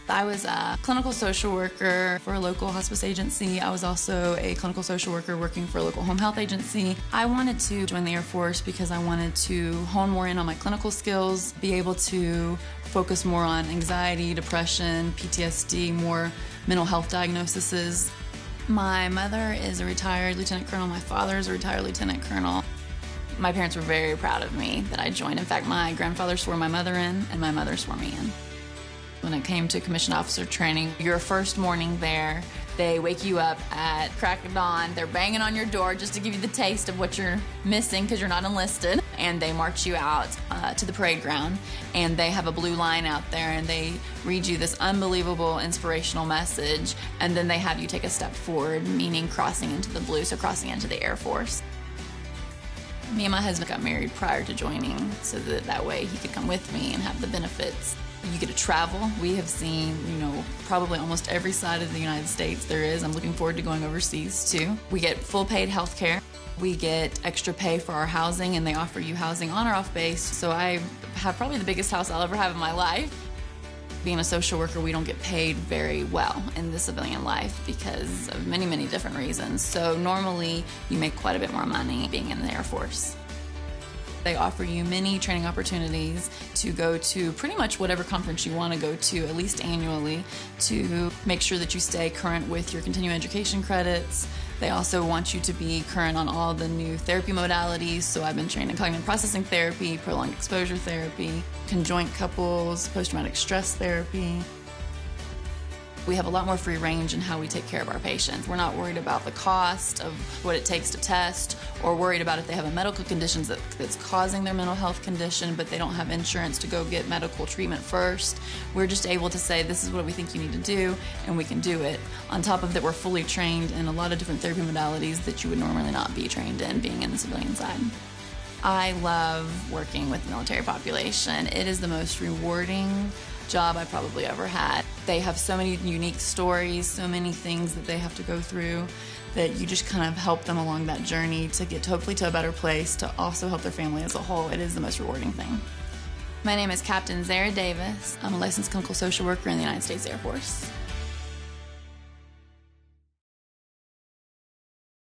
I was a clinical social worker for a local hospice agency. I was also a clinical social worker working for a local home health agency. I wanted to join the Air Force because I wanted to hone more in on my clinical skills, be able to focus more on anxiety, depression, PTSD, more mental health diagnoses. My mother is a retired lieutenant colonel. My father is a retired lieutenant colonel. My parents were very proud of me that I joined. In fact, my grandfather swore my mother in, and my mother swore me in. When it came to commissioned officer training, your first morning there, they wake you up at crack of dawn. They're banging on your door just to give you the taste of what you're missing because you're not enlisted. And they march you out to the parade ground, and they have a blue line out there, and they read you this unbelievable inspirational message, and then they have you take a step forward, meaning crossing into the blue, so crossing into the Air Force. Me and my husband got married prior to joining, so that way he could come with me and have the benefits. You get to travel. We have seen, probably almost every side of the United States there is. I'm looking forward to going overseas too. We get full paid health care. We get extra pay for our housing, and they offer you housing on or off base. So I have probably the biggest house I'll ever have in my life. Being a social worker, we don't get paid very well in the civilian life because of many, many different reasons. So normally you make quite a bit more money being in the Air Force. They offer you many training opportunities to go to pretty much whatever conference you want to go to, at least annually, to make sure that you stay current with your continuing education credits. They also want you to be current on all the new therapy modalities. So I've been trained in cognitive processing therapy, prolonged exposure therapy, conjoint couples, post-traumatic stress therapy. We have a lot more free range in how we take care of our patients. We're not worried about the cost of what it takes to test, or worried about if they have a medical condition that's causing their mental health condition, but they don't have insurance to go get medical treatment first. We're just able to say, this is what we think you need to do, and we can do it. On top of that, we're fully trained in a lot of different therapy modalities that you would normally not be trained in being in the civilian side. I love working with the military population. It is the most rewarding job I probably ever had. They have so many unique stories, so many things that they have to go through, that you just kind of help them along that journey to get hopefully to a better place, to also help their family as a whole. It is the most rewarding thing. My name is Captain Zara Davis. I'm a licensed clinical social worker in the United States Air Force.